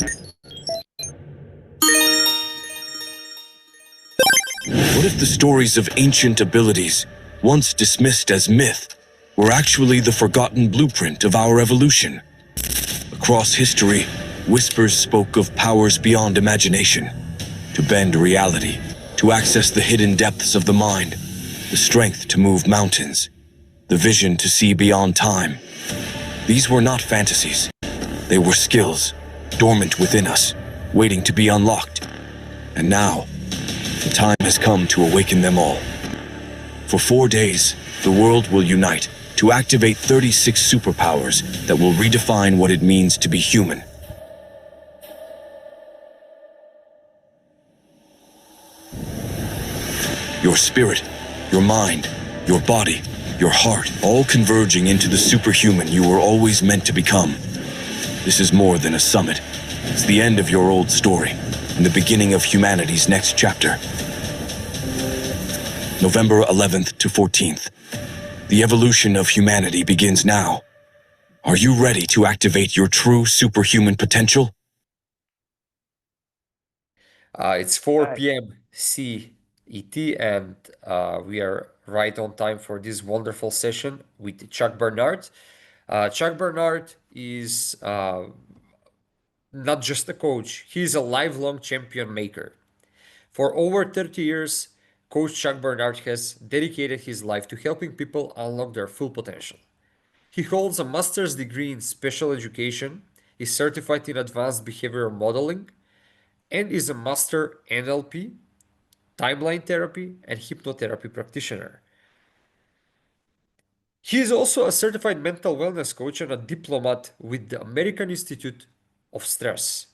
What if the stories of ancient abilities, once dismissed as myth, were actually the forgotten blueprint of our evolution? Across history, whispers spoke of powers beyond imagination, to bend reality, to access the hidden depths of the mind, the strength to move mountains, the vision to see beyond time. These were not fantasies. They were skills, dormant within us, waiting to be unlocked. And now, the time has come to awaken them all. For 4 days, the world will unite to activate 36 superpowers that will redefine what it means to be human. Your spirit, your mind, your body, your heart, all converging into the superhuman you were always meant to become. This is more than a summit. It's the end of your old story and the beginning of humanity's next chapter. November 11th to 14th. The evolution of humanity begins now. Are you ready to activate your true superhuman potential? It's 4 Right. p.m. CET, and we are right on time for this wonderful session with Chuck Bernard. Chuck Bernard is not just a coach, he's a lifelong champion maker. For over 30 years, Coach Chuck Bernard has dedicated his life to helping people unlock their full potential. He holds a master's degree in special education, is certified in advanced behavioral modeling, and is a master NLP, timeline therapy, and hypnotherapy practitioner. He is also a certified mental wellness coach and a diplomat with the American Institute of Stress.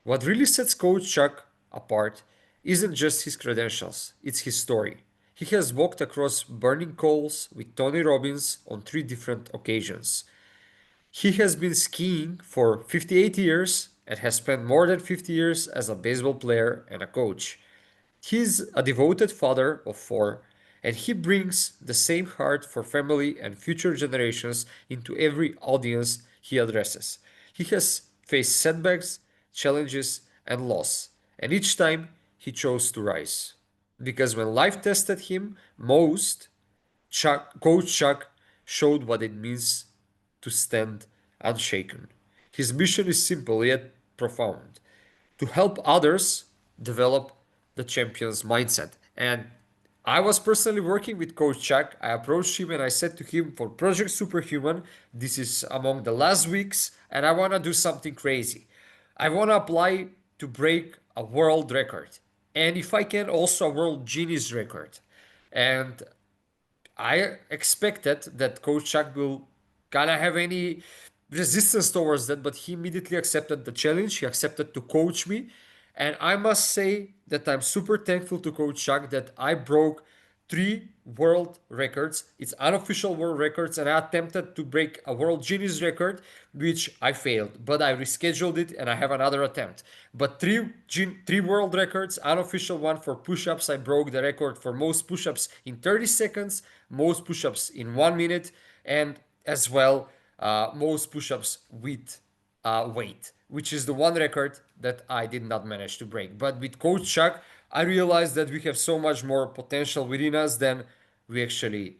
What really sets Coach Chuck apart isn't just his credentials, it's his story. He has walked across burning coals with Tony Robbins on 3 different occasions. He has been skiing for 58 years and has spent more than 50 years as a baseball player and a coach. He's a devoted father of 4, and he brings the same heart for family and future generations into every audience he addresses. He has faced setbacks, challenges, and loss, and each time he chose to rise. Because when life tested him most, Coach Chuck showed what it means to stand unshaken. His mission is simple yet profound: to help others develop the champion's mindset. And I was personally working with Coach Chuck. I approached him and I said to him, for Project Superhuman, this is among the last weeks, and I want to do something crazy. I want to apply to break a world record. And if I can, also a world Guinness record. And I expected that Coach Chuck will kind of have any resistance towards that, but he immediately accepted the challenge. He accepted to coach me. And I must say that I'm super thankful to Coach Chuck that I broke 3 world records. It's unofficial world records, and I attempted to break a world Guinness record, which I failed. But I rescheduled it, and I have another attempt. But three world records, unofficial one for push-ups. I broke the record for most push-ups in 30 seconds, most push-ups in 1 minute, and as well most push-ups with weight, which is the one record that I did not manage to break. But with Coach Chuck, I realized that we have so much more potential within us than we actually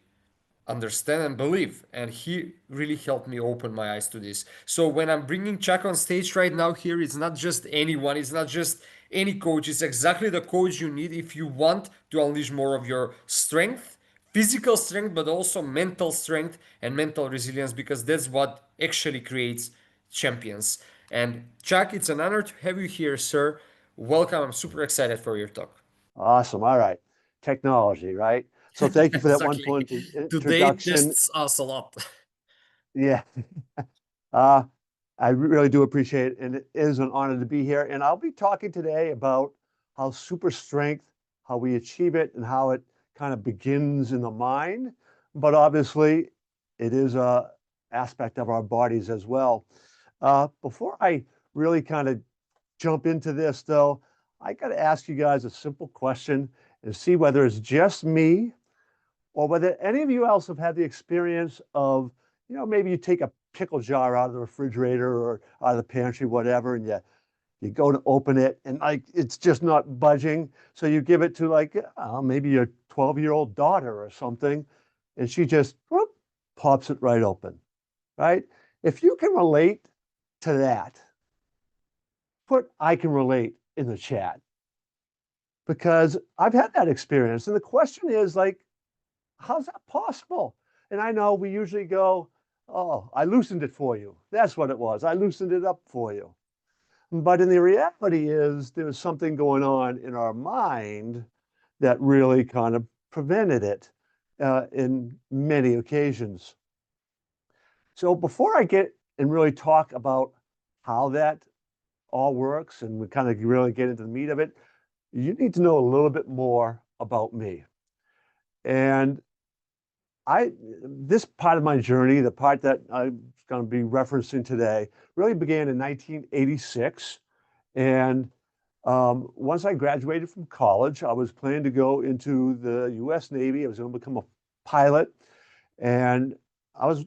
understand and believe. And he really helped me open my eyes to this. So when I'm bringing Chuck on stage right now here, it's not just anyone, it's not just any coach, it's exactly the coach you need if you want to unleash more of your strength, physical strength, but also mental strength and mental resilience, because that's what actually creates champions. And Chuck, it's an honor to have you here, sir. Welcome. I'm super excited for your talk. Awesome. All right. Technology, right? So thank you for that Exactly. wonderful Today introduction. tests us a lot. Yeah. Uh, I really do appreciate it, and it is an honor to be here. And I'll be talking today about how super strength, how we achieve it, and how it kind of begins in the mind. But obviously, it is a aspect of our bodies as well. Before I really kind of jump into this, though, I got to ask you guys a simple question and see whether it's just me or whether any of you else have had the experience of, maybe you take a pickle jar out of the refrigerator or out of the pantry, whatever, and You go to open it and like it's just not budging. So you give it to like maybe your 12-year-old daughter or something, and she just whoop, pops it right open, right? If you can relate to that, put I can relate in the chat because I've had that experience. And the question is like, how's that possible? And I know we usually go, oh, I loosened it for you. That's what it was. I loosened it up for you. But in the reality is there's something going on in our mind that really kind of prevented it in many occasions. So before I get and really talk about how that all works and we kind of really get into the meat of it, you need to know a little bit more about me. And this part of my journey, the part that I'm going to be referencing today, really began in 1986. And once I graduated from college, I was planning to go into the U.S. Navy. I was going to become a pilot, and I was,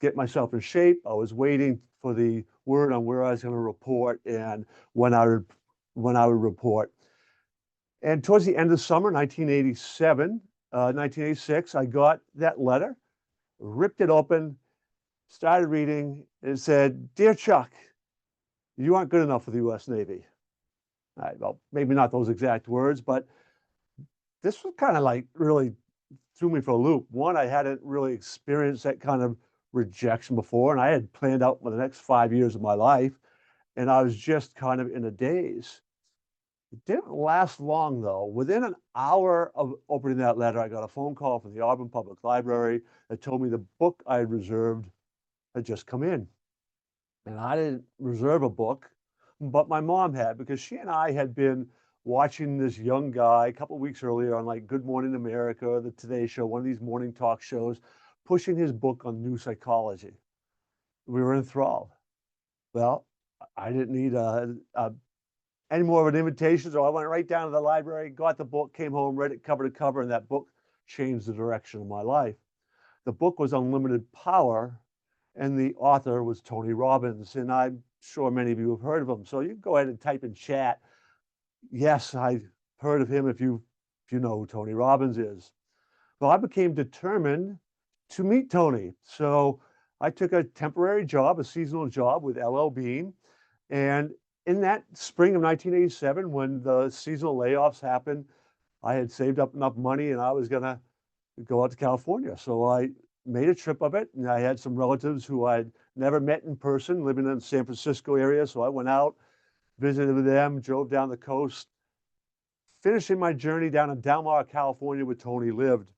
getting myself in shape. I was waiting for the word on where I was going to report and when I would report. And towards the end of summer, 1986, I got that letter, ripped it open, started reading, and it said, "Dear Chuck, you aren't good enough for the U.S. Navy." All right, well, maybe not those exact words, but this was kind of like really threw me for a loop. One, I hadn't really experienced that kind of rejection before, and I had planned out for the next 5 years of my life, and I was just kind of in a daze. It didn't last long, though. Within an hour of opening that letter, I got a phone call from the Auburn Public Library that told me the book I had reserved had just come in. And I didn't reserve a book, but my mom had, because she and I had been watching this young guy a couple of weeks earlier on like Good Morning America, the Today Show, one of these morning talk shows, pushing his book on new psychology. We were enthralled. Well, I didn't need any more of an invitation, so I went right down to the library, got the book, came home, read it cover to cover, and that book changed the direction of my life. The book was Unlimited Power, and the author was Tony Robbins, and I'm sure many of you have heard of him. So you can go ahead and type in chat, yes, I've heard of him if you know who Tony Robbins is. Well, I became determined to meet Tony. So I took a temporary job, a seasonal job with LL Bean. And in that spring of 1987, when the seasonal layoffs happened, I had saved up enough money and I was going to go out to California. So I made a trip of it, and I had some relatives who I'd never met in person living in the San Francisco area. So I went out, visited with them, drove down the coast, finishing my journey down in Del Mar, California, where Tony lived.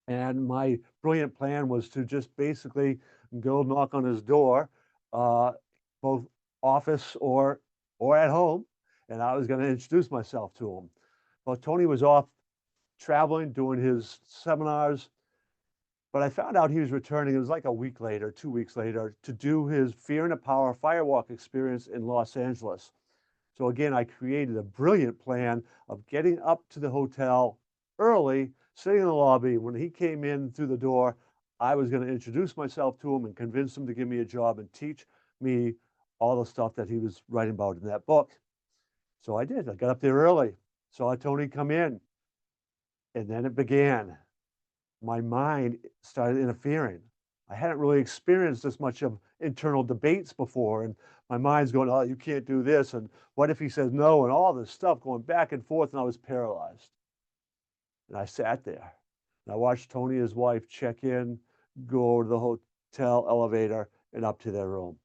And my brilliant plan was to just basically go knock on his door, both office or at home, and I was going to introduce myself to him. Well, Tony was off traveling, doing his seminars, but I found out he was returning. It was like a week later, 2 weeks later, to do his Fear and the Power Firewalk experience in Los Angeles. So again, I created a brilliant plan of getting up to the hotel early, sitting in the lobby. When he came in through the door, I was going to introduce myself to him and convince him to give me a job and teach me all the stuff that he was writing about in that book. So I did. I got up there early, saw Tony come in, and then it began. My mind started interfering. I hadn't really experienced this much of internal debates before, and my mind's going, oh, you can't do this, and what if he says no, and all this stuff going back and forth, and I was paralyzed. And I sat there, and I watched Tony and his wife check in, go over to the hotel elevator, and up to their room.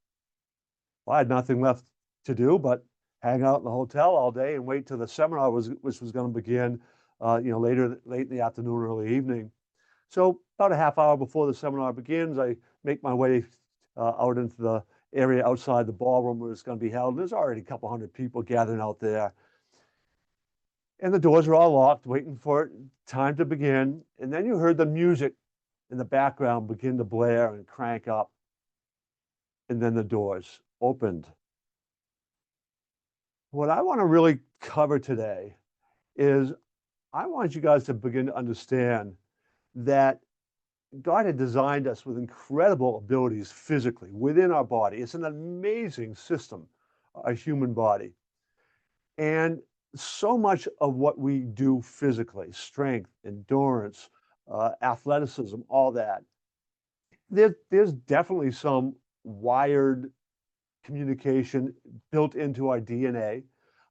Well, I had nothing left to do but hang out in the hotel all day and wait till the seminar which was going to begin, late in the afternoon, early evening. So about a half hour before the seminar begins, I make my way out into the area outside the ballroom where it's going to be held. There's already a couple hundred people gathering out there. And the doors are all locked, waiting for time to begin. And then you heard the music in the background begin to blare and crank up. And then the doors opened. What I want to really cover today is I want you guys to begin to understand that God had designed us with incredible abilities physically within our body. It's an amazing system, a human body. And so much of what we do physically, strength, endurance, athleticism, all that, there's definitely some wired communication built into our DNA.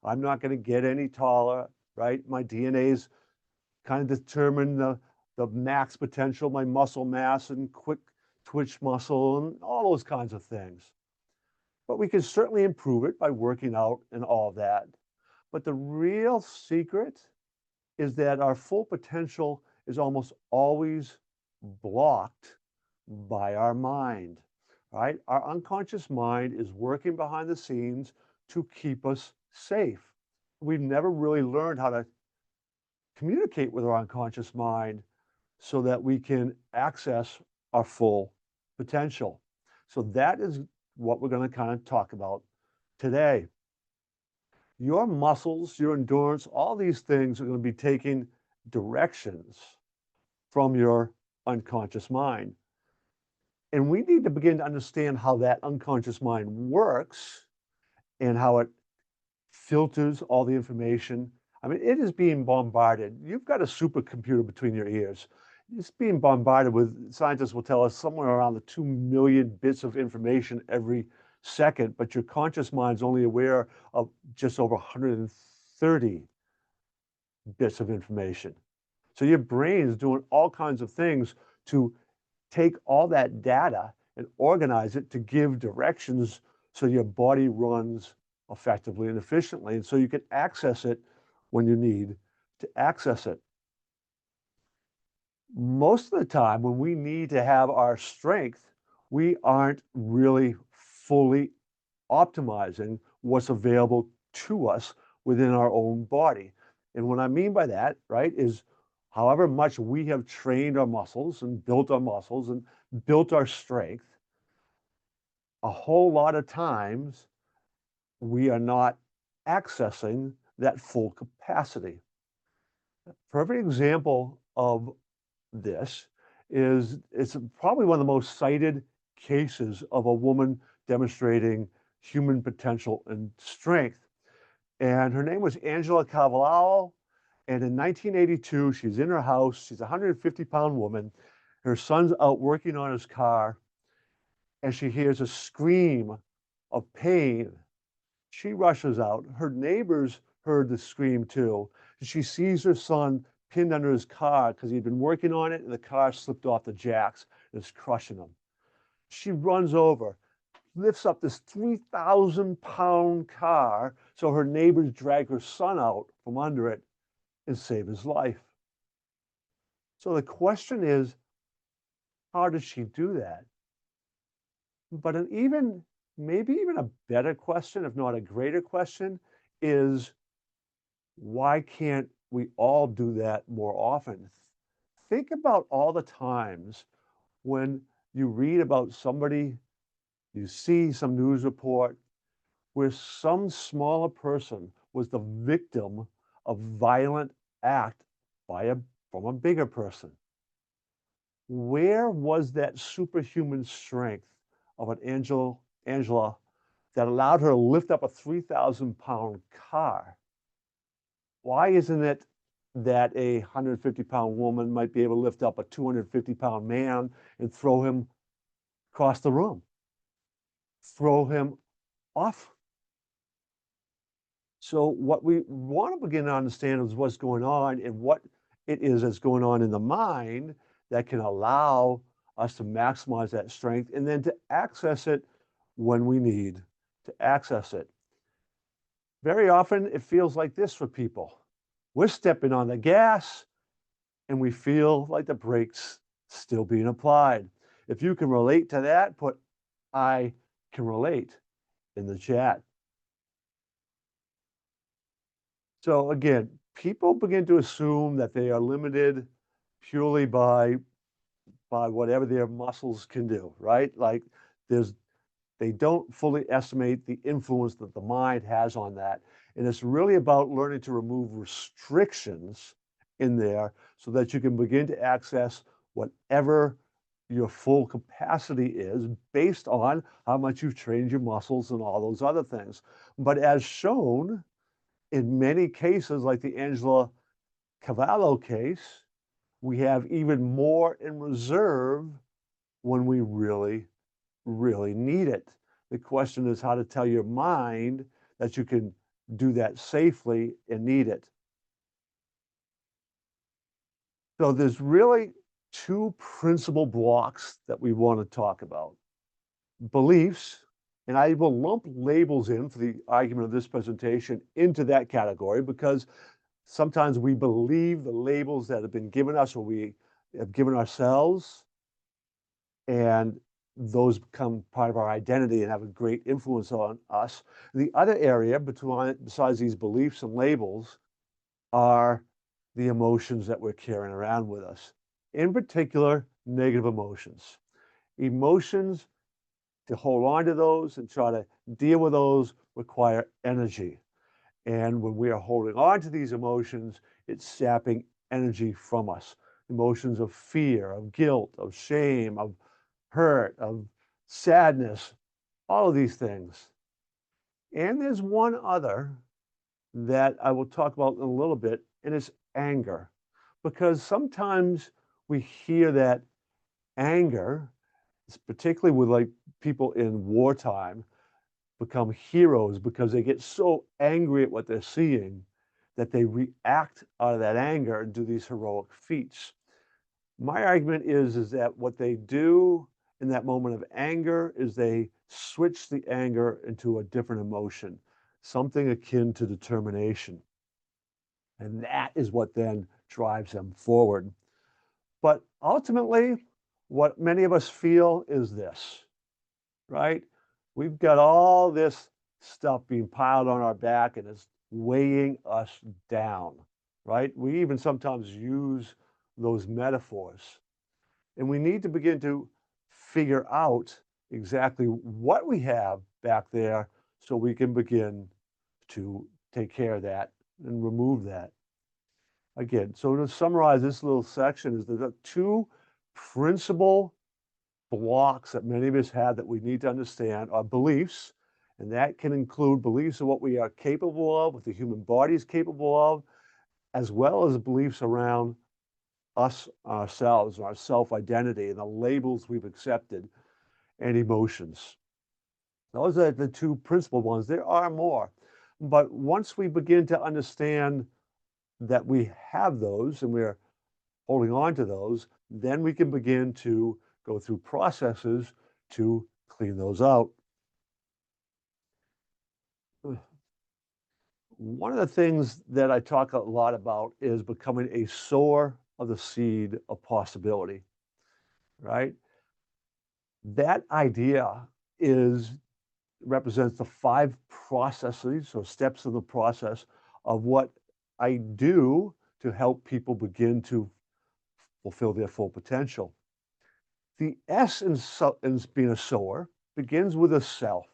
I'm not going to get any taller, right? My DNA is kind of determine the max potential, my muscle mass and quick twitch muscle and all those kinds of things. But we can certainly improve it by working out and all that. But the real secret is that our full potential is almost always blocked by our mind, right? Our unconscious mind is working behind the scenes to keep us safe. We've never really learned how to communicate with our unconscious mind so that we can access our full potential. So that is what we're going to kind of talk about today. Your muscles, your endurance, all these things are going to be taking directions from your unconscious mind. And we need to begin to understand how that unconscious mind works and how it filters all the information. I mean, it is being bombarded. You've got a supercomputer between your ears. It's being bombarded with, scientists will tell us, somewhere around the 2 million bits of information every second, but your conscious mind's only aware of just over 130 bits of information. So your brain is doing all kinds of things to take all that data and organize it to give directions so your body runs effectively and efficiently, and so you can access it when you need to access it. Most of the time, when we need to have our strength, we aren't really fully optimizing what's available to us within our own body. And what I mean by that, right, is however much we have trained our muscles and built our strength, a whole lot of times we are not accessing that full capacity. A perfect example of this is it's probably one of the most cited cases of a woman demonstrating human potential and strength. And her name was Angela Cavallaro. And in 1982, she's in her house. She's a 150-pound woman. Her son's out working on his car, and she hears a scream of pain. She rushes out. Her neighbors heard the scream too. She sees her son pinned under his car because he'd been working on it, and the car slipped off the jacks and it's crushing him. She runs over, lifts up this 3,000-pound car so her neighbors drag her son out from under it and save his life. So the question is, how did she do that? But maybe even a better question, if not a greater question, is why can't we all do that more often? Think about all the times when you read about somebody, you see some news report where some smaller person was the victim of violent act from a bigger person. Where was that superhuman strength of an Angela that allowed her to lift up a 3,000-pound car? Why isn't it that a 150-pound woman might be able to lift up a 250-pound man and throw him across the room, throw him off? So what we want to begin to understand is what's going on and what it is that's going on in the mind that can allow us to maximize that strength and then to access it when we need to access it. Very often it feels like this for people. We're stepping on the gas and we feel like the brakes still being applied. If you can relate to that, put "I can relate" in the chat. So again, people begin to assume that they are limited purely by whatever their muscles can do, right? Like they don't fully estimate the influence that the mind has on that. And it's really about learning to remove restrictions in there so that you can begin to access whatever your full capacity is based on how much you've trained your muscles and all those other things. But as shown in many cases, like the Angela Cavallo case, we have even more in reserve when we really, really need it. The question is how to tell your mind that you can do that safely and need it. So there's really two principal blocks that we want to talk about. Beliefs, and I will lump labels in for the argument of this presentation into that category because sometimes we believe the labels that have been given us or we have given ourselves, and those become part of our identity and have a great influence on us. The other area besides these beliefs and labels are the emotions that we're carrying around with us. In particular, negative emotions. Emotions, to hold on to those and try to deal with those, require energy. And when we are holding on to these emotions, it's sapping energy from us. Emotions of fear, of guilt, of shame, of hurt, of sadness, all of these things. And there's one other that I will talk about in a little bit, and it's anger. Because sometimes we hear that anger, particularly with like people in wartime, become heroes because they get so angry at what they're seeing that they react out of that anger and do these heroic feats. My argument is that what they do in that moment of anger is they switch the anger into a different emotion, something akin to determination. And that is what then drives them forward. But ultimately, what many of us feel is this, right? We've got all this stuff being piled on our back and it's weighing us down, right? We even sometimes use those metaphors. And we need to begin to figure out exactly what we have back there so we can begin to take care of that and remove that. Again, so to summarize this little section is the two principal blocks that many of us have that we need to understand are beliefs, and that can include beliefs of what we are capable of, what the human body is capable of, as well as beliefs around us, ourselves, our self-identity, and the labels we've accepted, and emotions. Those are the two principal ones. There are more. But once we begin to understand that we have those and we're holding on to those, then we can begin to go through processes to clean those out. One of the things that I talk a lot about is becoming a sower of the seed of possibility, right? That idea represents the 5 processes or steps of the process of what I do to help people begin to fulfill their full potential. The S in being a sower begins with a self,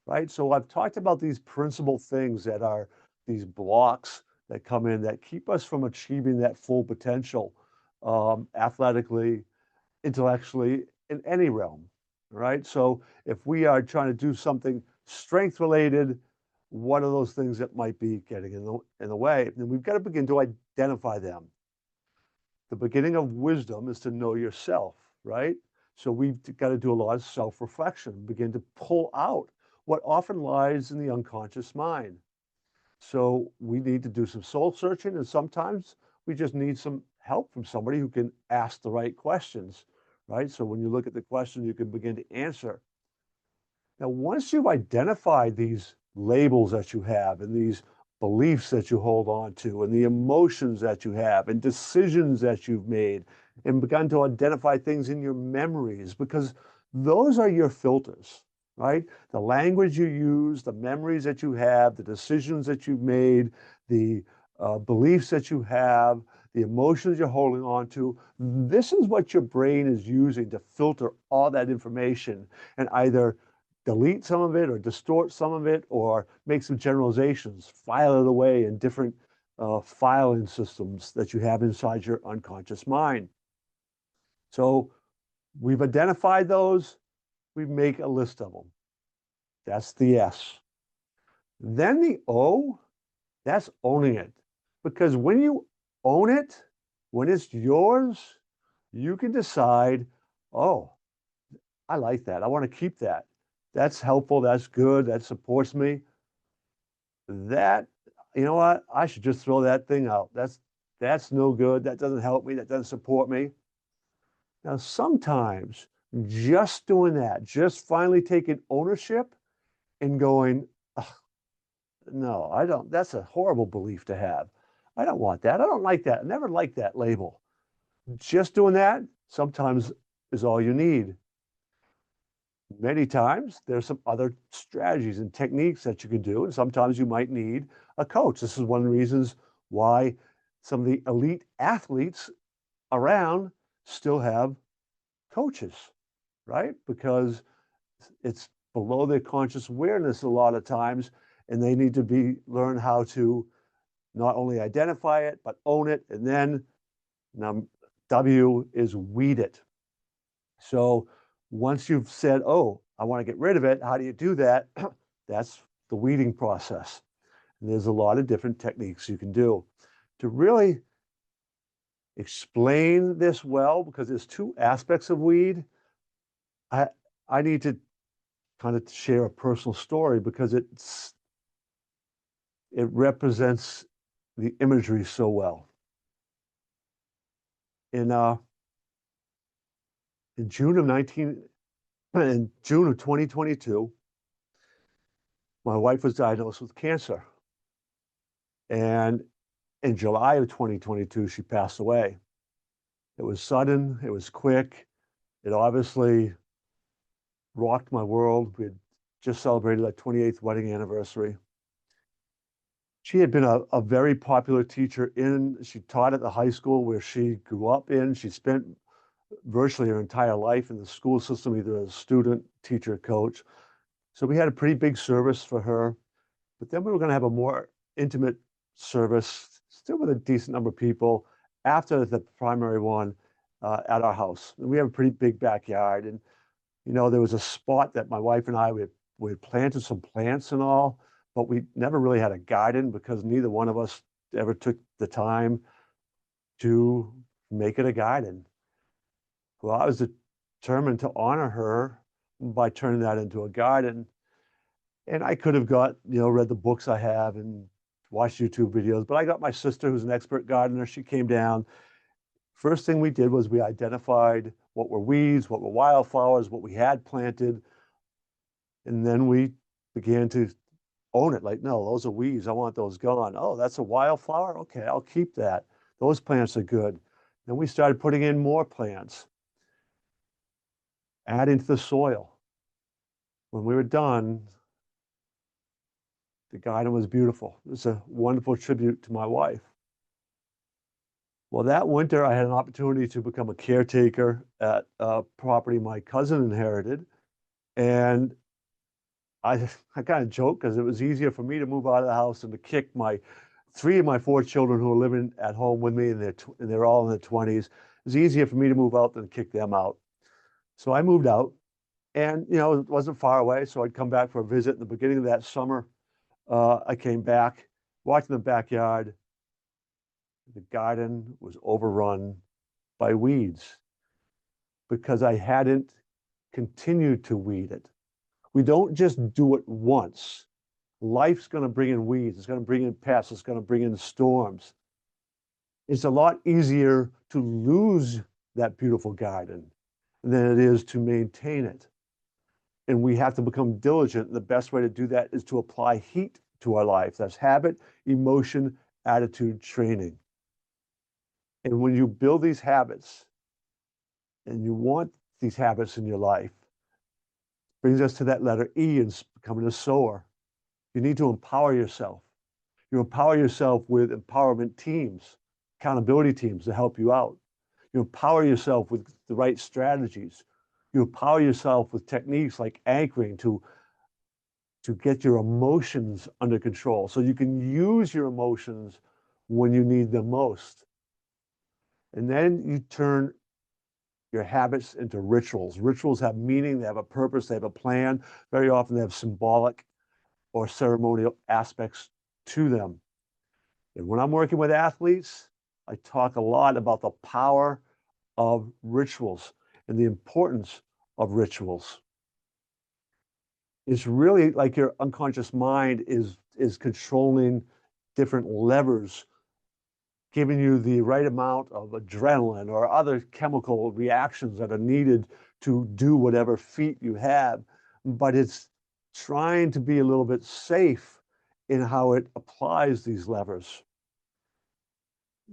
right? So I've talked about these principal things that are these blocks that come in that keep us from achieving that full potential, athletically, intellectually, in any realm, right? So if we are trying to do something strength related, what are those things that might be getting in the way? And we've got to begin to identify them. The beginning of wisdom is to know yourself, right? So we've got to do a lot of self-reflection, begin to pull out what often lies in the unconscious mind. So we need to do some soul searching, and sometimes we just need some help from somebody who can ask the right questions, right? So when you look at the question, you can begin to answer. Now, once you've identified these labels that you have and these beliefs that you hold on to and the emotions that you have and decisions that you've made and begun to identify things in your memories, because those are your filters, right? The language you use, the memories that you have, the decisions that you've made, the beliefs that you have, the emotions you're holding on to. This is what your brain is using to filter all that information and either delete some of it or distort some of it or make some generalizations, file it away in different filing systems that you have inside your unconscious mind. So We've identified those. We make a list of them. That's the S. Then the O, that's owning it. Because when you own it, when it's yours, you can decide, oh, I like that. I want to keep that. That's helpful. That's good. That supports me. That, you know what? I should just throw that thing out. That's no good. That doesn't help me. That doesn't support me. Now, sometimes just doing that, just finally taking ownership and going, no, I don't. That's a horrible belief to have. I don't want that. I don't like that. I never liked that label. Just doing that sometimes is all you need. Many times there's some other strategies and techniques that you can do, and sometimes you might need a coach. This is one of the reasons why some of the elite athletes around still have coaches, right? Because it's below their conscious awareness a lot of times, and they need to learn how to not only identify it, but own it. And then W is weed it. So once you've said, oh, I want to get rid of it, how do you do that? That's the weeding process. And there's a lot of different techniques you can do to really explain this well, because there's two aspects of weed. I need to kind of share a personal story because it represents the imagery so well. In June of 2022, my wife was diagnosed with cancer. And in July of 2022, she passed away. It was sudden, it was quick. It obviously rocked my world. We had just celebrated our 28th wedding anniversary. She had been a very popular teacher she taught at the high school where she grew up in. She spent virtually her entire life in the school system, either as a student, teacher, coach. So we had a pretty big service for her. But then we were going to have a more intimate service, still with a decent number of people, after the primary one at our house. And we have a pretty big backyard. And, there was a spot that my wife and I, we had planted some plants and all, but we never really had a garden because neither one of us ever took the time to make it a garden. Well, I was determined to honor her by turning that into a garden. And I could have read the books I have and watched YouTube videos, but I got my sister, who's an expert gardener. She came down. First thing we did was we identified what were weeds, what were wildflowers, what we had planted. And then we began to own it. Like, no, those are weeds. I want those gone. Oh, that's a wildflower? Okay, I'll keep that. Those plants are good. Then we started putting in more plants, adding to the soil. When we were done, the garden was beautiful. It was a wonderful tribute to my wife. Well, that winter, I had an opportunity to become a caretaker at a property my cousin inherited. And I kind of joke because it was easier for me to move out of the house than to kick three of my four children who are living at home with me, and they're all in their 20s. It was easier for me to move out than to kick them out. So I moved out, and it wasn't far away. So I'd come back for a visit in the beginning of that summer. I came back, walked in the backyard. The garden was overrun by weeds because I hadn't continued to weed it. We don't just do it once. Life's going to bring in weeds. It's going to bring in pests. It's going to bring in storms. It's a lot easier to lose that beautiful garden than it is to maintain it. And we have to become diligent. The best way to do that is to apply heat to our life. That's habit, emotion, attitude, training. And when you build these habits, and you want these habits in your life, brings us to that letter E in becoming a sower. You need to empower yourself. You empower yourself with empowerment teams, accountability teams to help you out. You empower yourself with the right strategies. You empower yourself with techniques like anchoring to get your emotions under control so you can use your emotions when you need them most. And then you turn your habits into rituals. Rituals have meaning, they have a purpose, they have a plan. Very often they have symbolic or ceremonial aspects to them. And when I'm working with athletes, I talk a lot about the power of rituals and the importance of rituals. It's really like your unconscious mind is controlling different levers, giving you the right amount of adrenaline or other chemical reactions that are needed to do whatever feat you have. But it's trying to be a little bit safe in how it applies these levers.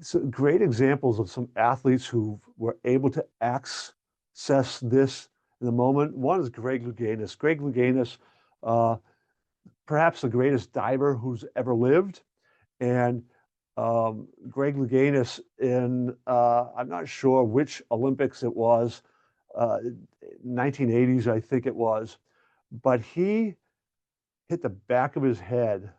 So great examples of some athletes who were able to access this in the moment. One is Greg Louganis. Greg Louganis, perhaps the greatest diver who's ever lived. And Greg Louganis in, I'm not sure which Olympics it was, 1980s, I think it was, but he hit the back of his head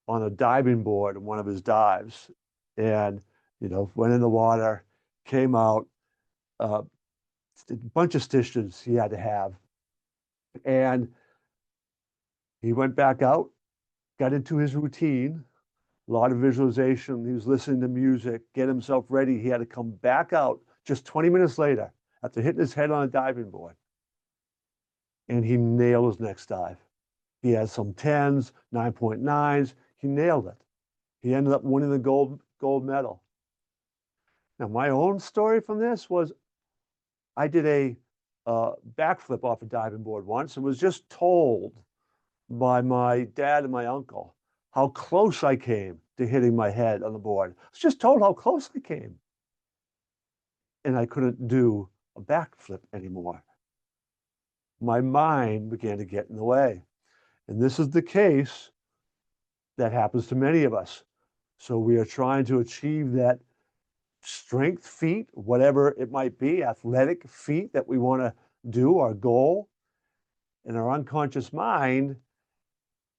on a diving board in one of his dives and, went in the water, came out, a bunch of stitches he had to have. And he went back out, got into his routine, a lot of visualization. He was listening to music, get himself ready. He had to come back out just 20 minutes later after hitting his head on a diving board. And he nailed his next dive. He had some 10s, 9.9s. He nailed it. He ended up winning the gold medal. Now, my own story from this was I did a backflip off a diving board once and was just told by my dad and my uncle how close I came to hitting my head on the board. I was just told how close I came. And I couldn't do a backflip anymore. My mind began to get in the way. And this is the case that happens to many of us. So we are trying to achieve that strength feat, whatever it might be, athletic feat that we want to do, our goal. And our unconscious mind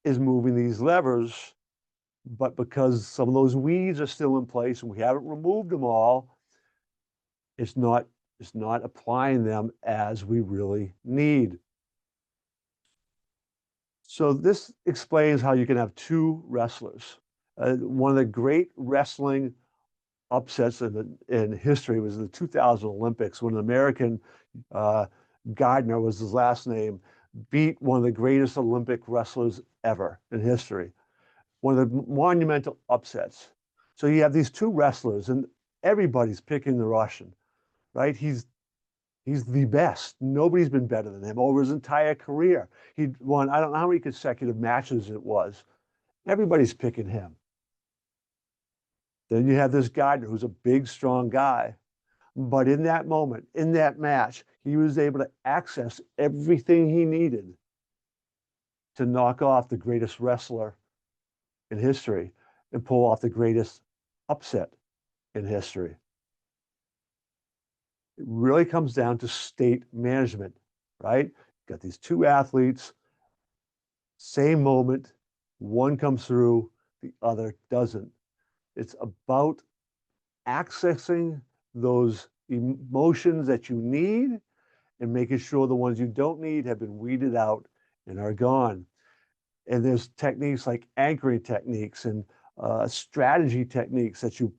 is moving these levers, but because some of those weeds are still in place and we haven't removed them all, it's not applying them as we really need. So this explains how you can have two wrestlers. One of the great wrestling upsets in history was the 2000 Olympics when an American, Gardner was his last name, beat one of the greatest Olympic wrestlers ever in history. One of the monumental upsets. So you have these two wrestlers and everybody's picking the Russian, right? He's the best. Nobody's been better than him over his entire career. He won, I don't know how many consecutive matches it was. Everybody's picking him. Then you have this Gardner who's a big, strong guy. But in that moment, in that match, he was able to access everything he needed to knock off the greatest wrestler in history and pull off the greatest upset in history. It really comes down to state management, right? You've got these two athletes, same moment, one comes through, the other doesn't. It's about accessing those emotions that you need and making sure the ones you don't need have been weeded out and are gone. And there's techniques like anchoring techniques and strategy techniques that you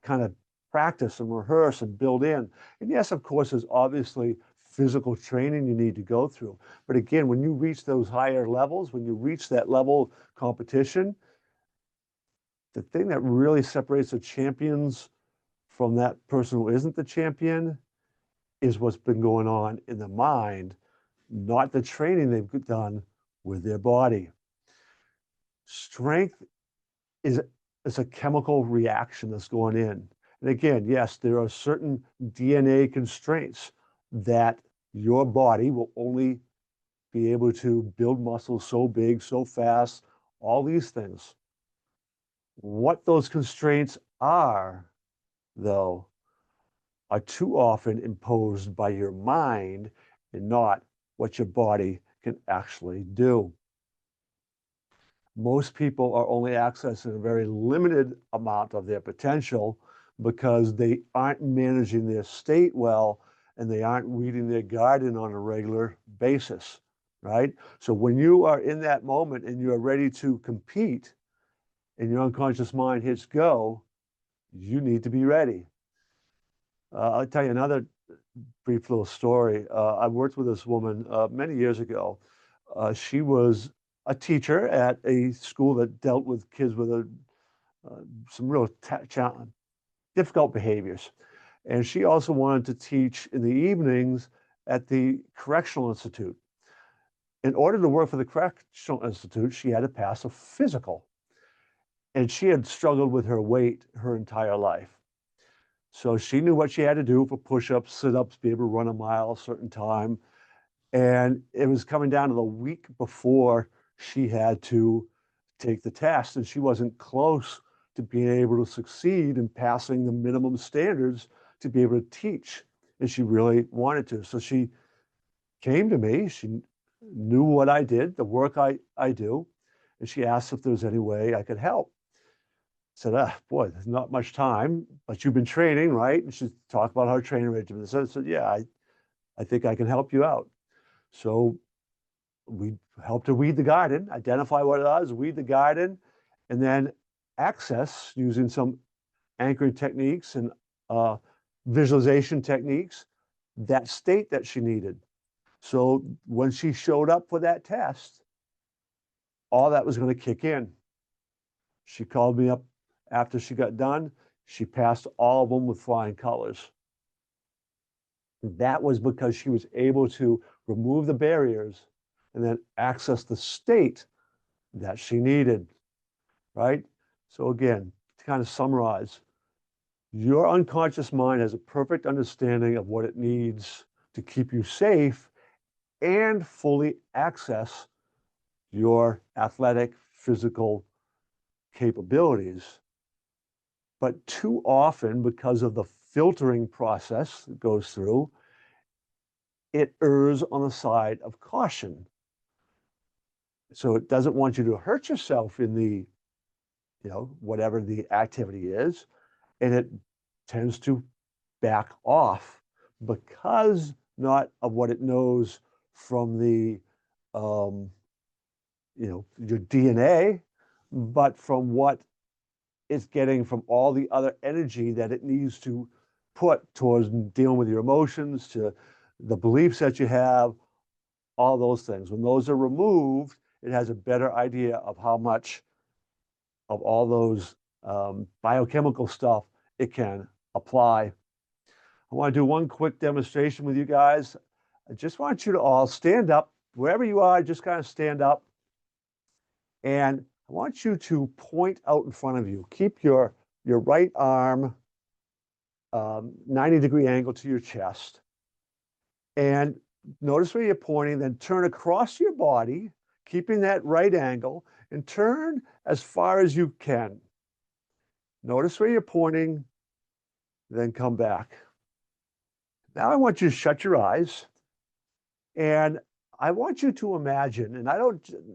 kind of practice and rehearse and build in. And yes, of course, there's obviously physical training you need to go through. But again, when you reach those higher levels, when you reach that level of competition, the thing that really separates the champions from that person who isn't the champion is what's been going on in the mind, not the training they've done with their body. Strength is a chemical reaction that's going in. And again, yes, there are certain DNA constraints that your body will only be able to build muscles so big, so fast, all these things. What those constraints are, though, are too often imposed by your mind and not what your body can actually do. Most people are only accessing a very limited amount of their potential because they aren't managing their state well and they aren't weeding their garden on a regular basis, right? So when you are in that moment and you're ready to compete and your unconscious mind hits go, you need to be ready. I'll tell you another brief little story. I worked with this woman many years ago. She was a teacher at a school that dealt with kids with some real difficult behaviors. And she also wanted to teach in the evenings at the Correctional Institute. In order to work for the Correctional Institute, she had to pass a physical. And she had struggled with her weight her entire life. So she knew what she had to do for push-ups, sit-ups, be able to run a mile a certain time. And it was coming down to the week before she had to take the test, and she wasn't close to being able to succeed in passing the minimum standards to be able to teach. And she really wanted to. So she came to me. She knew what I did, the work I do. And she asked if there was any way I could help. I said, boy, there's not much time, but you've been training, right? And she talked about her training regimen. So I said, yeah, I think I can help you out. So we helped her weed the garden, identify what it is, weed the garden, and then access using some anchoring techniques and visualization techniques, that state that she needed. So when she showed up for that test, all that was going to kick in. She called me up after she got done. She passed all of them with flying colors. That was because she was able to remove the barriers and then access the state that she needed, right? So again, to kind of summarize, your unconscious mind has a perfect understanding of what it needs to keep you safe and fully access your athletic, physical capabilities. But too often, because of the filtering process that goes through, it errs on the side of caution. So it doesn't want you to hurt yourself in the, whatever the activity is, and it tends to back off because not of what it knows from the, your DNA, but from what it's getting from all the other energy that it needs to put towards dealing with your emotions, to the beliefs that you have, all those things. When those are removed, it has a better idea of how much of all those biochemical stuff it can apply. I want to do one quick demonstration with you guys. I just want you to all stand up. Wherever you are, just kind of stand up. And I want you to point out in front of you. Keep your right arm 90-degree angle to your chest. And notice where you're pointing, then turn across your body, keeping that right angle, and turn as far as you can. Notice where you're pointing, then come back. Now I want you to shut your eyes, and I want you to imagine,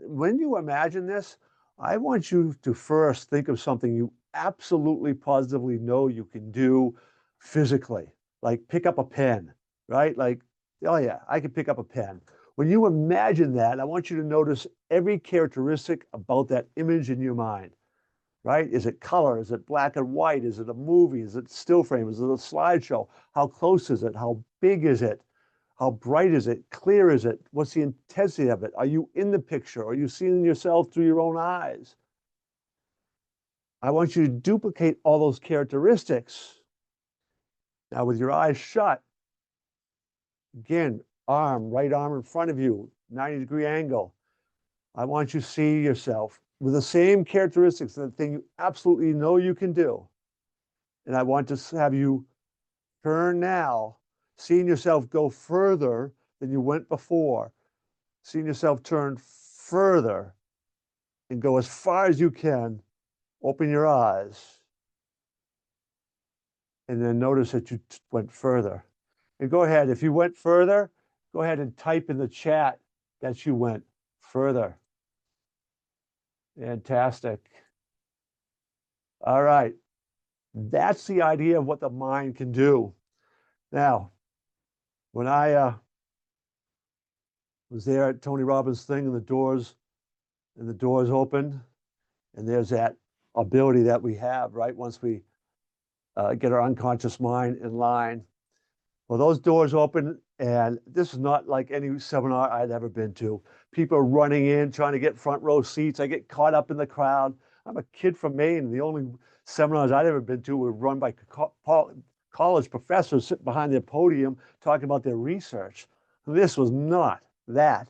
when you imagine this, I want you to first think of something you absolutely positively know you can do physically, like pick up a pen, right? Like, oh yeah, I can pick up a pen. When you imagine that, I want you to notice every characteristic about that image in your mind, right? Is it color? Is it black and white? Is it a movie? Is it still frame? Is it a slideshow? How close is it? How big is it? How bright is it? Clear is it? What's the intensity of it? Are you in the picture? Are you seeing yourself through your own eyes? I want you to duplicate all those characteristics. Now, with your eyes shut, again, right arm in front of you, 90-degree angle. I want you to see yourself with the same characteristics, the thing you absolutely know you can do. And I want to have you turn now, seeing yourself go further than you went before, seeing yourself turn further and go as far as you can. Open your eyes. And then notice that you went further. And go ahead, if you went further, go ahead and type in the chat that you went further. Fantastic. All right. That's the idea of what the mind can do. Now, When I was there at Tony Robbins' thing, and the doors opened, and there's that ability that we have, right? Once we get our unconscious mind in line. Well, those doors open, and this is not like any seminar I'd ever been to. People are running in, trying to get front row seats. I get caught up in the crowd. I'm a kid from Maine. The only seminars I'd ever been to were run by college professors sitting behind their podium talking about their research. This was not that.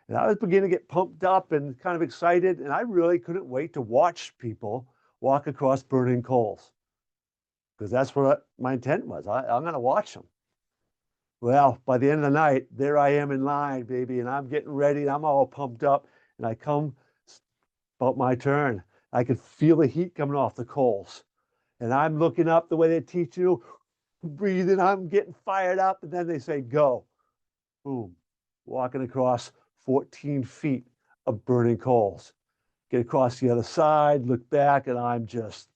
And I was beginning to get pumped up and kind of excited, and I really couldn't wait to watch people walk across burning coals, because that's what my intent was. I'm going to watch them. Well, by the end of the night, there I am in line, baby, and I'm getting ready, and I'm all pumped up, and I come about my turn. I could feel the heat coming off the coals, and I'm looking up the way they teach you, breathing. I'm getting fired up, and then they say, go. Boom, walking across 14 feet of burning coals. Get across the other side, look back, and I'm just,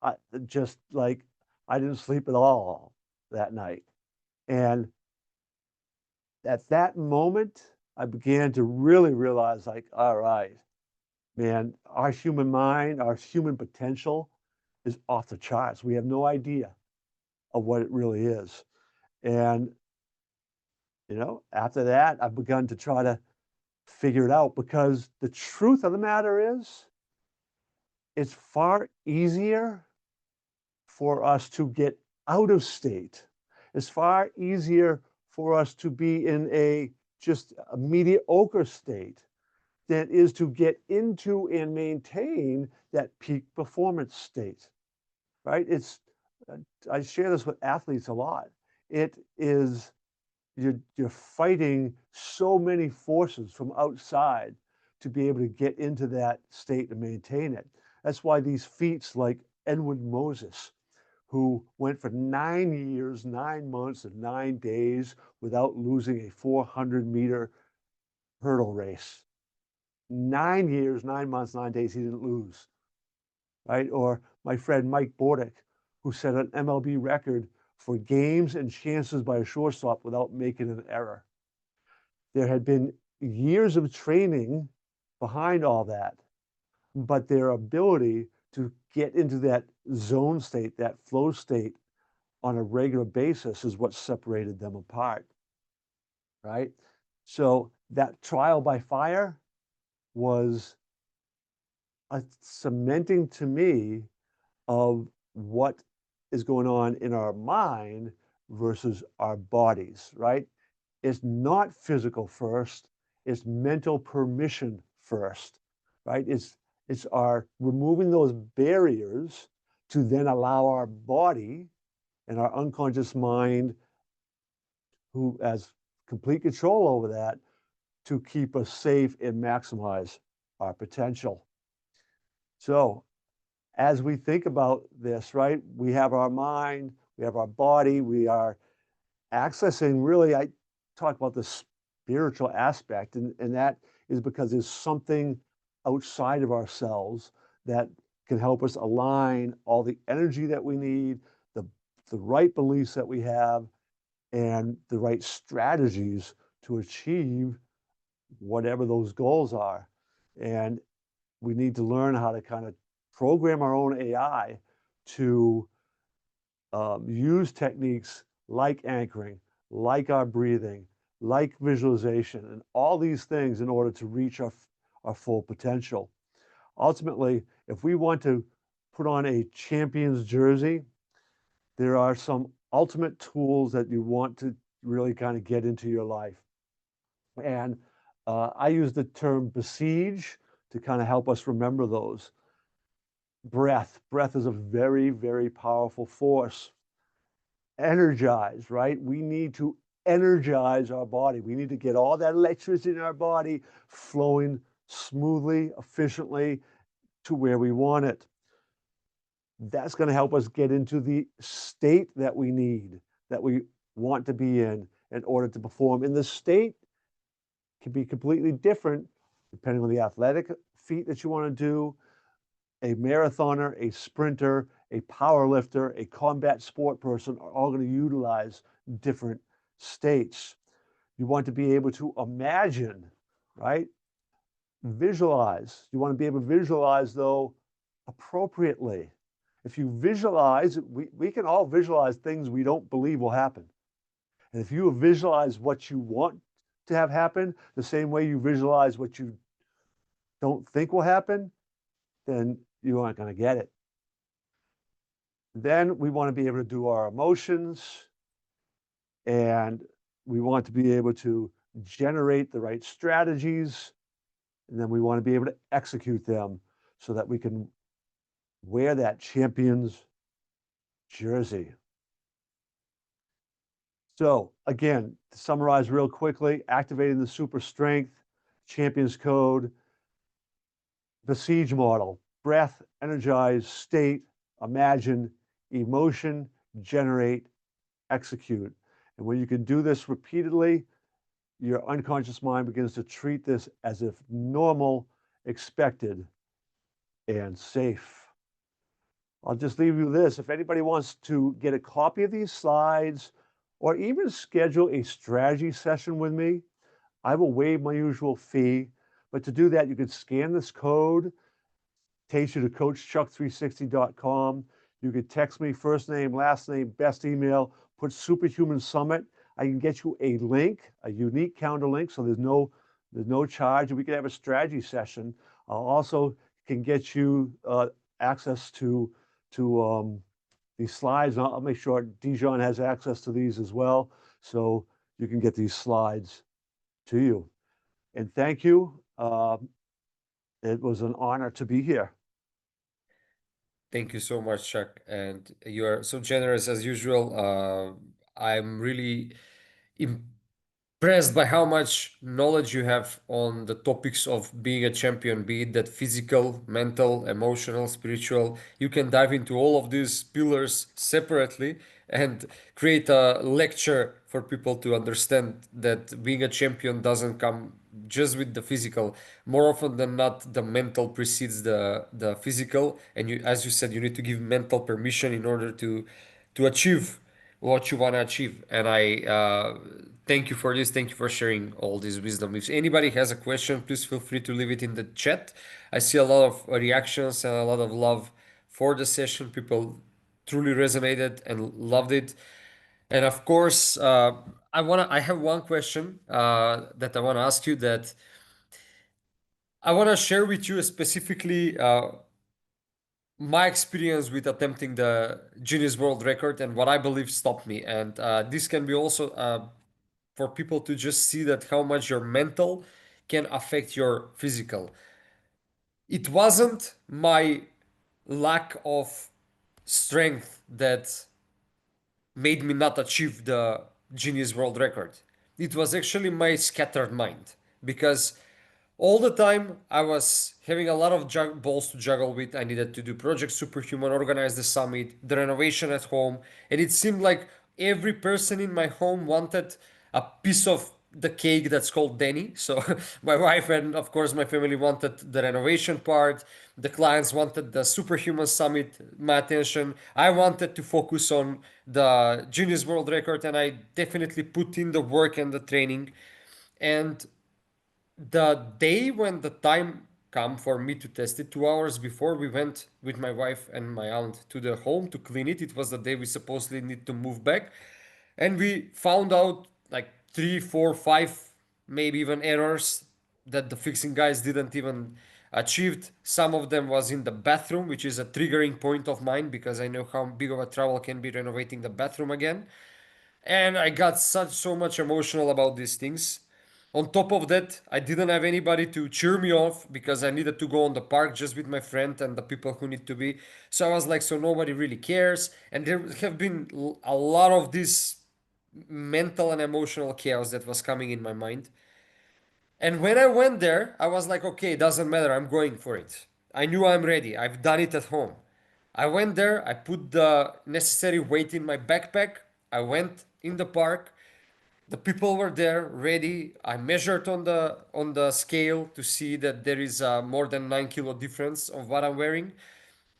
I didn't sleep at all that night. And at that moment, I began to really realize, like, all right, man, our human mind, our human potential is off the charts. We have no idea of what it really is. And, after that, I've begun to try to figure it out, because the truth of the matter is, it's far easier for us to get out of state. It's far easier for us to be in just a mediocre state than it is to get into and maintain that peak performance state, right? I share this with athletes a lot. It is, you're fighting so many forces from outside to be able to get into that state and maintain it. That's why these feats like Edwin Moses, who went for 9 years, 9 months, and 9 days without losing a 400-meter hurdle race. 9 years, 9 months, 9 days, he didn't lose, right? Or my friend Mike Bordick, who set an MLB record for games and chances by a shortstop without making an error. There had been years of training behind all that, but their ability to get into that zone state, that flow state on a regular basis is what separated them apart, right? So that trial by fire was a cementing to me of what is going on in our mind versus our bodies, right? It's not physical first, it's mental permission first, right? It's our removing those barriers to then allow our body and our unconscious mind, who has complete control over that, to keep us safe and maximize our potential. So as we think about this, right, we have our mind, we have our body, we are accessing, really, I talk about the spiritual aspect, and that is because there's something outside of ourselves that can help us align all the energy that we need, the right beliefs that we have, and the right strategies to achieve whatever those goals are. And we need to learn how to kind of program our own AI to use techniques like anchoring, like our breathing, like visualization, and all these things in order to reach our full potential. Ultimately, if we want to put on a champion's jersey, there are some ultimate tools that you want to really kind of get into your life. And I use the term besiege to kind of help us remember those. Breath is a very, very powerful force. Energize, right? We need to energize our body. We need to get all that electricity in our body flowing smoothly, efficiently to where we want it. That's going to help us get into the state that we need, that we want to be in order to perform. And the state can be completely different depending on the athletic feat that you want to do. A marathoner, a sprinter, a power lifter, a combat sport person are all going to utilize different states. You want to be able to imagine, right? Visualize. You want to be able to visualize, though, appropriately. If you visualize, we can all visualize things we don't believe will happen. And if you visualize what you want to have happen, the same way you visualize what you don't think will happen, then you aren't going to get it. Then we want to be able to do our emotions, and we want to be able to generate the right strategies, and then we want to be able to execute them so that we can wear that champion's jersey. So again, to summarize real quickly, activating the super strength, champion's code, besiege model, breath, energize, state, imagine, emotion, generate, execute. And when you can do this repeatedly, your unconscious mind begins to treat this as if normal, expected, and safe. I'll just leave you this. If anybody wants to get a copy of these slides or even schedule a strategy session with me, I will waive my usual fee. But to do that, you can scan this code, takes you to coachchuck360.com. You can text me first name, last name, best email, put Superhuman Summit. I can get you a link, a unique calendar link, so there's no charge, and we can have a strategy session. I'll also can get you access to these slides. And I'll make sure Dijon has access to these as well, so you can get these slides to you. And thank you. It was an honor to be here. Thank you so much, Chuck. And you are so generous as usual. I'm really impressed by how much knowledge you have on the topics of being a champion, be it that physical, mental, emotional, spiritual. You can dive into all of these pillars separately and create a lecture for people to understand that being a champion doesn't come just with the physical. More often than not, the mental precedes the physical, and you, as you said, you need to give mental permission in order to achieve what you want to achieve. And I thank you for this. Thank you for sharing all this wisdom. If anybody has a question, please feel free to leave it in the chat. I see a lot of reactions and a lot of love for the session. People truly resonated and loved it. And of course, I have one question that I wanna ask you, that I wanna share with you specifically my experience with attempting the Guinness World Record and what I believe stopped me. And this can be also for people to just see that how much your mental can affect your physical. It wasn't my lack of strength that made me not achieve the Guinness World Record. It was actually my scattered mind, because all the time I was having a lot of balls to juggle with. I needed to do Project Superhuman, organize the summit, the renovation at home, and it seemed like every person in my home wanted a piece of the cake that's called Denny. So my wife and of course my family wanted the renovation part. The clients wanted the Superhuman Summit, my attention. I wanted to focus on the Guinness World Record, and I definitely put in the work and the training. And the day when the time come for me to test it, 2 hours before we went with my wife and my aunt to the home to clean it, it was the day we supposedly need to move back, and we found out like three, four, five, maybe even errors that the fixing guys didn't even achieved. Some of them was in the bathroom, which is a triggering point of mine because I know how big of a trouble can be renovating the bathroom again. And I got so much emotional about these things. On top of that, I didn't have anybody to cheer me off because I needed to go on the park just with my friend and the people who need to be. So I was like, so nobody really cares. And there have been a lot of this mental and emotional chaos that was coming in my mind. And when I went there, I was like, okay, it doesn't matter. I'm going for it. I knew I'm ready. I've done it at home. I went there. I put the necessary weight in my backpack. I went in the park. The people were there ready. I measured on the scale to see that there is a more than 9 kilo difference of what I'm wearing.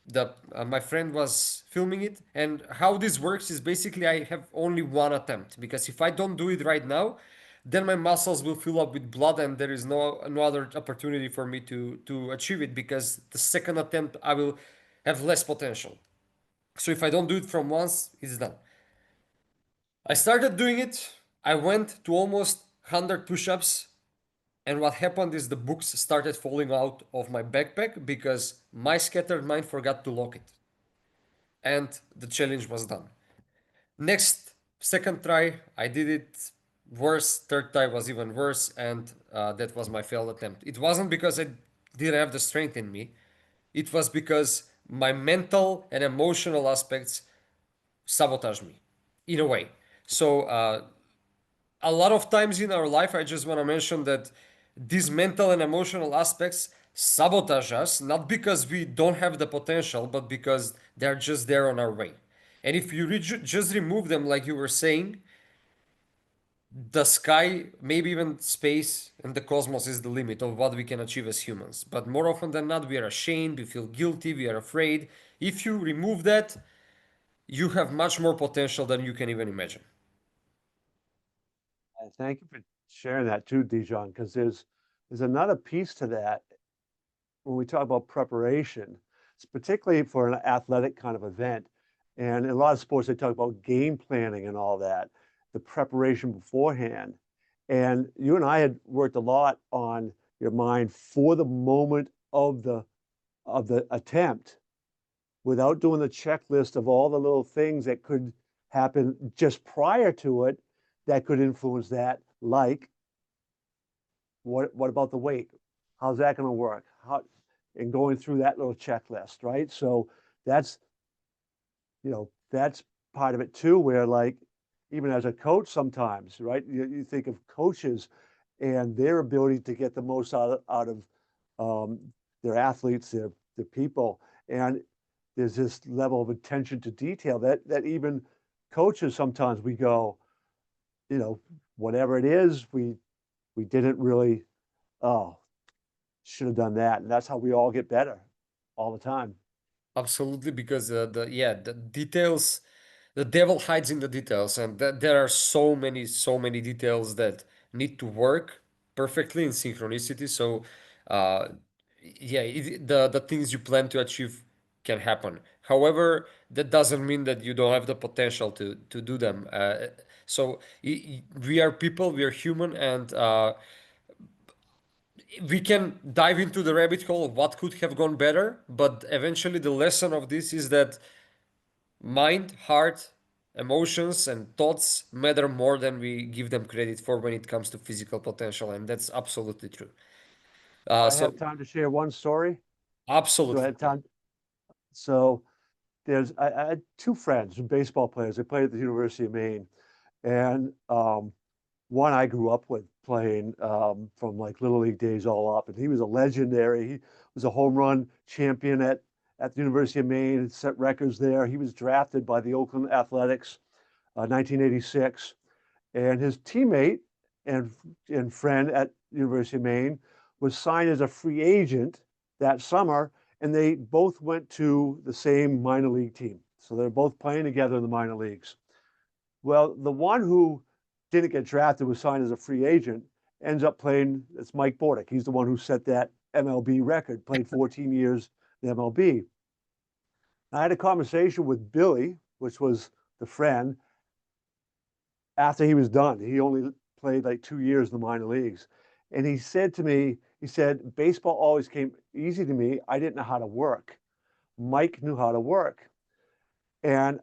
the my friend was filming it, and how this works is basically I have only one attempt, because if I don't do it right now, then my muscles will fill up with blood and there is no other opportunity for me to achieve it, because the second attempt I will have less potential. So if I don't do it from once, it's done. I started doing it. I went to almost 100 push-ups, and what happened is the books started falling out of my backpack because my scattered mind forgot to lock it. And the challenge was done. Next, second try, I did it worse. Third try was even worse, and that was my failed attempt. It wasn't because I didn't have the strength in me, it was because my mental and emotional aspects sabotaged me in a way. So, a lot of times in our life, I just want to mention that these mental and emotional aspects sabotage us, not because we don't have the potential, but because they're just there on our way. And if you just remove them, like you were saying, the sky, maybe even space and the cosmos is the limit of what we can achieve as humans. But more often than not, we are ashamed, we feel guilty, we are afraid. If you remove that, you have much more potential than you can even imagine. Thank you for sharing that too, Dijon, because there's another piece to that when we talk about preparation. It's particularly for an athletic kind of event. And in a lot of sports, they talk about game planning and all that, the preparation beforehand. And you and I had worked a lot on your mind for the moment of the attempt without doing the checklist of all the little things that could happen just prior to it that could influence that, like what about the weight? How's that going to work? How and going through that little checklist, right? So that's that's part of it too, where like even as a coach sometimes, right? You think of coaches and their ability to get the most out of um, their athletes, their people, and there's this level of attention to detail that even coaches sometimes we go, you know, whatever it is, we didn't really, oh, should have done that, and that's how we all get better all the time. Absolutely, because the details, the devil hides in the details, and there are so many details that need to work perfectly in synchronicity. So, uh, the things you plan to achieve can happen. However, that doesn't mean that you don't have the potential to do them. So we are people, we are human, and we can dive into the rabbit hole of what could have gone better, but eventually the lesson of this is that mind, heart, emotions, and thoughts matter more than we give them credit for when it comes to physical potential, and that's absolutely true. Do I So, have time to share one story? Do I absolutely. have time? So I had two friends, baseball players. They played at the University of Maine, and one I grew up with playing from like little league days all up, and he was a legendary. He was a home run champion at the University of Maine. Set records there. He was drafted by the Oakland Athletics, 1986, and his teammate and and friend at University of Maine was signed as a free agent that summer, and they both went to the same minor league team. So they're both playing together in the minor leagues. Well, the one who didn't get drafted was signed as a free agent, ends up playing. It's Mike Bordick. He's the one who set that MLB record, played 14 years in MLB. I had a conversation with Billy, which was the friend, after he was done. He only played like 2 years in the minor leagues. And he said to me, he said, baseball always came easy to me. I didn't know how to work. Mike knew how to work. And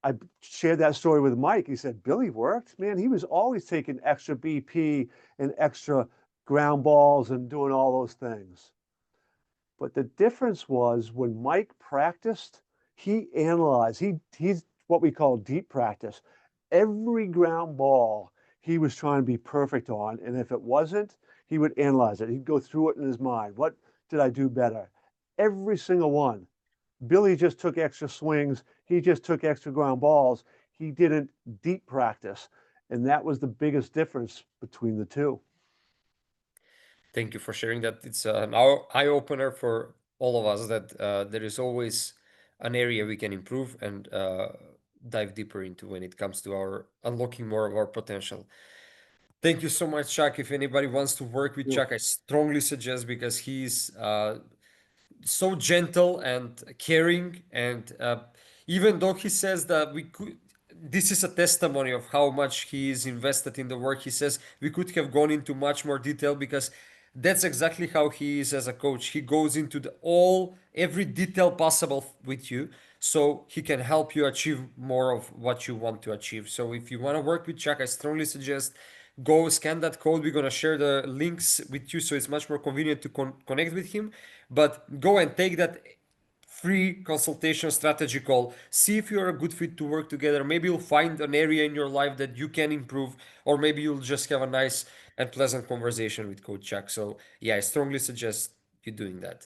I shared that story with Mike. He said, Billy worked. Man, he was always taking extra BP and extra ground balls and doing all those things. But the difference was when Mike practiced, he analyzed. He's what we call deep practice. Every ground ball he was trying to be perfect on, and if it wasn't, he would analyze it. He'd go through it in his mind. What did I do better? Every single one. Billy just took extra swings. He just took extra ground balls. He didn't deep practice, and that was the biggest difference between the two. Thank you for sharing that. It's an eye opener for all of us that there is always an area we can improve and dive deeper into when it comes to our unlocking more of our potential. Thank you so much, Chuck. If anybody wants to work with You Chuck, I strongly suggest, because he's so gentle and caring, and even though he says that we could, this is a testimony of how much he is invested in the work. He says we could have gone into much more detail, because that's exactly how he is as a coach. He goes into the all every detail possible with you, so he can help you achieve more of what you want to achieve. So if you want to work with Chuck, I strongly suggest go scan that code. We're going to share the links with you, so it's much more convenient to connect with him. But go and take that free consultation strategy call. See if you're a good fit to work together. Maybe you'll find an area in your life that you can improve, or maybe you'll just have a nice and pleasant conversation with Coach Chuck. So yeah, I strongly suggest you doing that.